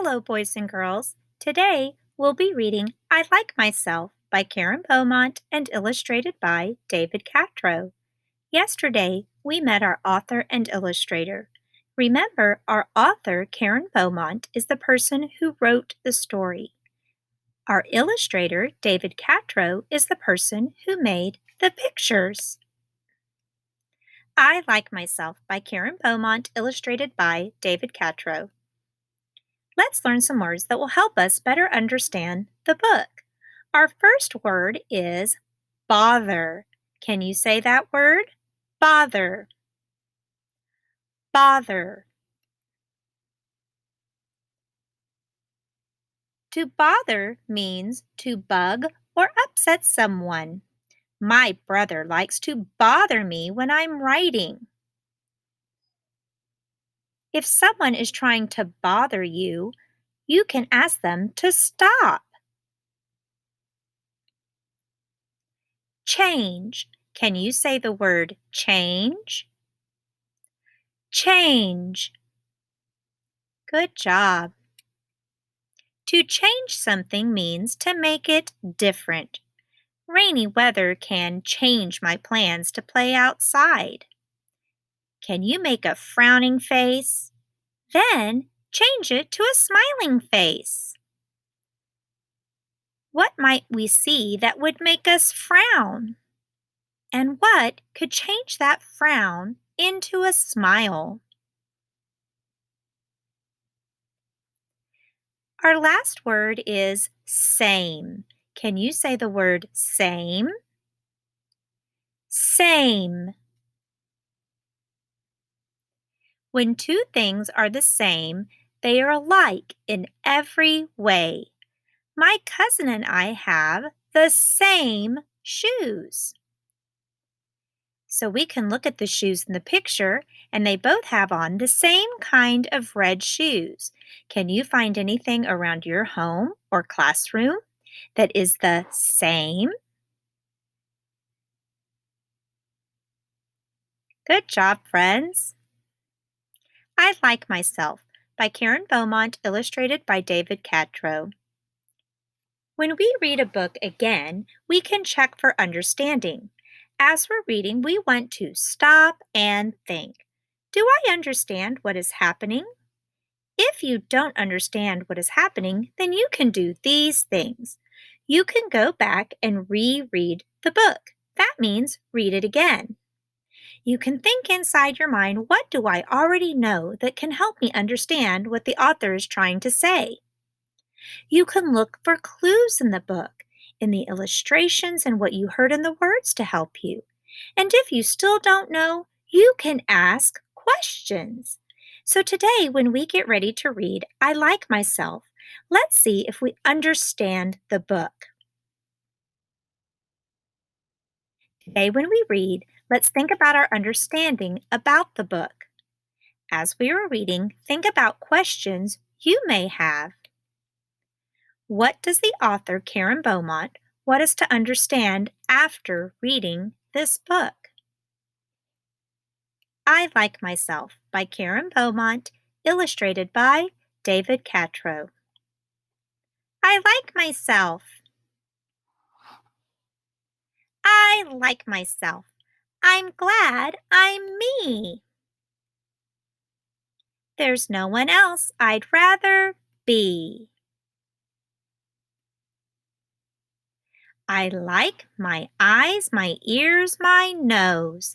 Hello, boys and girls. Today we'll be reading I Like Myself by Karen Beaumont and illustrated by David Catrow. Yesterday we met our author and illustrator. Remember, our author, Karen Beaumont, is the person who wrote the story. Our illustrator, David Catrow, is the person who made the pictures. I Like Myself by Karen Beaumont, illustrated by David Catrow. Let's learn some words that will help us better understand the book. Our first word is bother. Can you say that word? Bother. Bother. To bother means to bug or upset someone. My brother likes to bother me when I'm writing. If someone is trying to bother you, you can ask them to stop. Change. Can you say the word change? Change. Good job. To change something means to make it different. Rainy weather can change my plans to play outside. Can you make a frowning face? Then change it to a smiling face. What might we see that would make us frown? And what could change that frown into a smile? Our last word is same. Can you say the word same? Same. When two things are the same, they are alike in every way. My cousin and I have the same shoes. So we can look at the shoes in the picture, and they both have on the same kind of red shoes. Can you find anything around your home or classroom that is the same? Good job, friends. I Like Myself by Karen Beaumont, illustrated by David Catrow. When we read a book again, we can check for understanding. As we're reading, we want to stop and think. Do I understand what is happening? If you don't understand what is happening, then you can do these things. You can go back and reread the book. That means read it again. You can think inside your mind, what do I already know that can help me understand what the author is trying to say? You can look for clues in the book, in the illustrations and what you heard in the words to help you. And if you still don't know, you can ask questions. So today, when we get ready to read I Like Myself, let's see if we understand the book. Today, when we read, let's think about our understanding about the book. As we are reading, think about questions you may have. What does the author, Karen Beaumont, want us to understand after reading this book? I Like Myself by Karen Beaumont, illustrated by David Catrow. I like myself. I like myself. I'm glad I'm me. There's no one else I'd rather be. I like my eyes, my ears, my nose.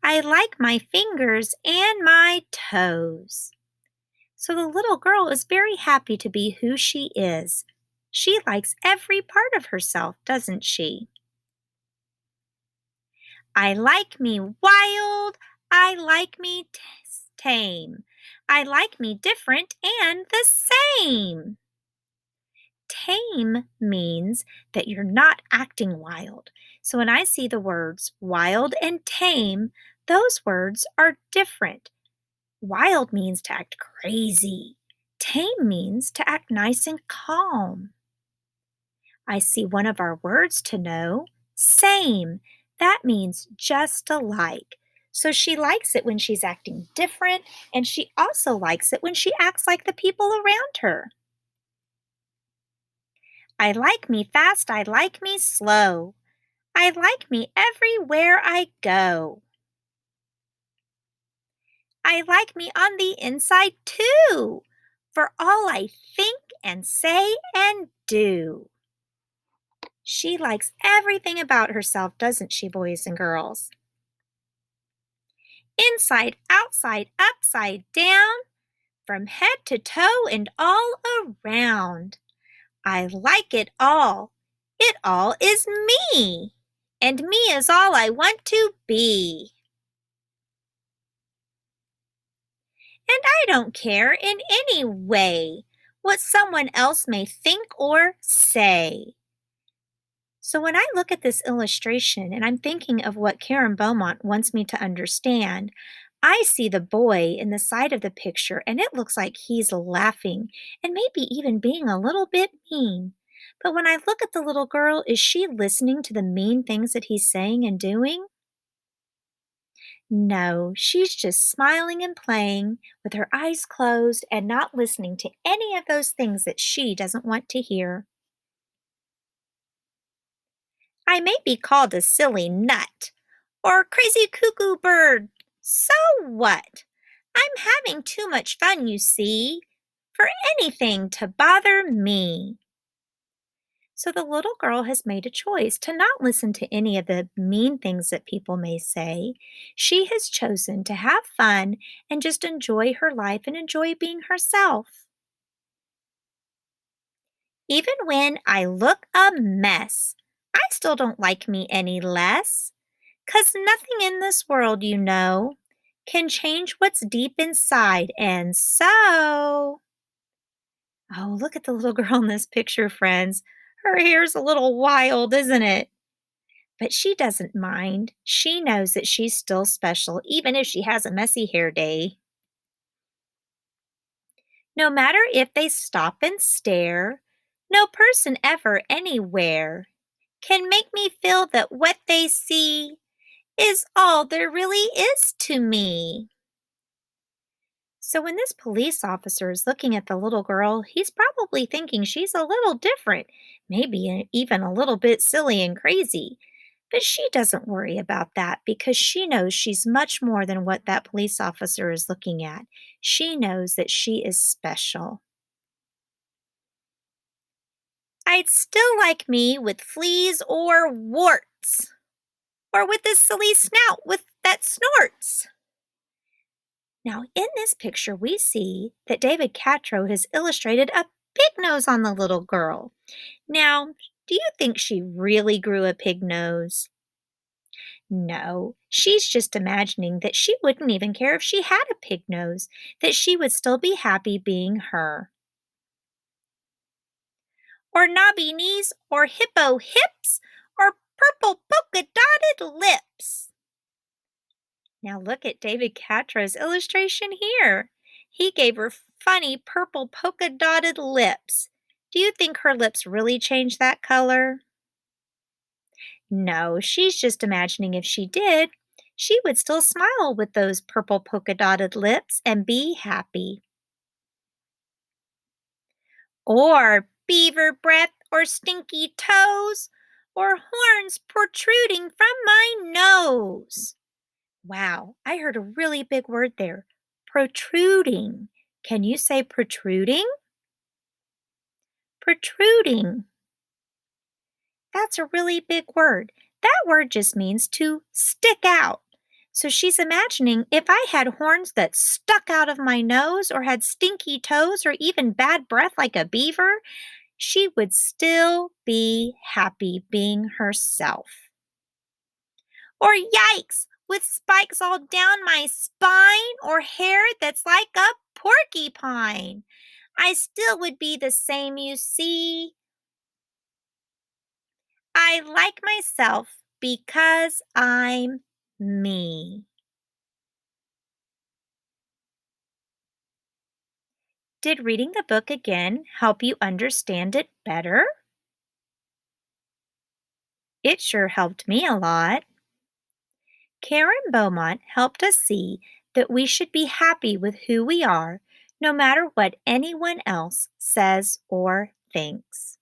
I like my fingers and my toes. So the little girl is very happy to be who she is. She likes every part of herself, doesn't she? I like me wild. I like me tame. I like me different and the same. Tame means that you're not acting wild. So when I see the words wild and tame, those words are different. Wild means to act crazy. Tame means to act nice and calm. I see one of our words to know, same. That means just alike. So she likes it when she's acting different, and she also likes it when she acts like the people around her. I like me fast, I like me slow. I like me everywhere I go. I like me on the inside too, for all I think and say and do. She likes everything about herself, doesn't she, boys and girls? Inside, outside, upside down, from head to toe and all around. I like it all. It all is me. And me is all I want to be. And I don't care in any way what someone else may think or say. So when I look at this illustration and I'm thinking of what Karen Beaumont wants me to understand, I see the boy in the side of the picture and it looks like he's laughing and maybe even being a little bit mean. But when I look at the little girl, is she listening to the mean things that he's saying and doing? No, she's just smiling and playing with her eyes closed and not listening to any of those things that she doesn't want to hear. I may be called a silly nut or crazy cuckoo bird. So what? I'm having too much fun, you see, for anything to bother me. So the little girl has made a choice to not listen to any of the mean things that people may say. She has chosen to have fun and just enjoy her life and enjoy being herself. Even when I look a mess, I still don't like me any less. 'Cause nothing in this world, can change what's deep inside, and so oh, look at the little girl in this picture, friends. Her hair's a little wild, isn't it? But she doesn't mind. She knows that she's still special, even if she has a messy hair day. No matter if they stop and stare, no person ever anywhere can make me feel that what they see is all there really is to me. So when this police officer is looking at the little girl, he's probably thinking she's a little different, maybe even a little bit silly and crazy. But she doesn't worry about that because she knows she's much more than what that police officer is looking at. She knows that she is special. I'd still like me with fleas or warts, or with this silly snout with that snorts. Now, in this picture, we see that David Catrow has illustrated a pig nose on the little girl. Now, do you think she really grew a pig nose? No, she's just imagining that she wouldn't even care if she had a pig nose, that she would still be happy being her. Or knobby knees, or hippo hips, or purple polka dotted lips. Now look at David Catrow's illustration here. He gave her funny purple polka dotted lips. Do you think her lips really changed that color? No, she's just imagining if she did, she would still smile with those purple polka dotted lips and be happy. Or beaver breath, or stinky toes, or horns protruding from my nose. Wow, I heard a really big word there. Protruding. Can you say protruding? Protruding. That's a really big word. That word just means to stick out. So she's imagining if I had horns that stuck out of my nose or had stinky toes or even bad breath like a beaver, she would still be happy being herself. Or yikes, with spikes all down my spine, or hair that's like a porcupine. I still would be the same, you see. I like myself because I'm me. Did reading the book again help you understand it better? It sure helped me a lot. Karen Beaumont helped us see that we should be happy with who we are, no matter what anyone else says or thinks.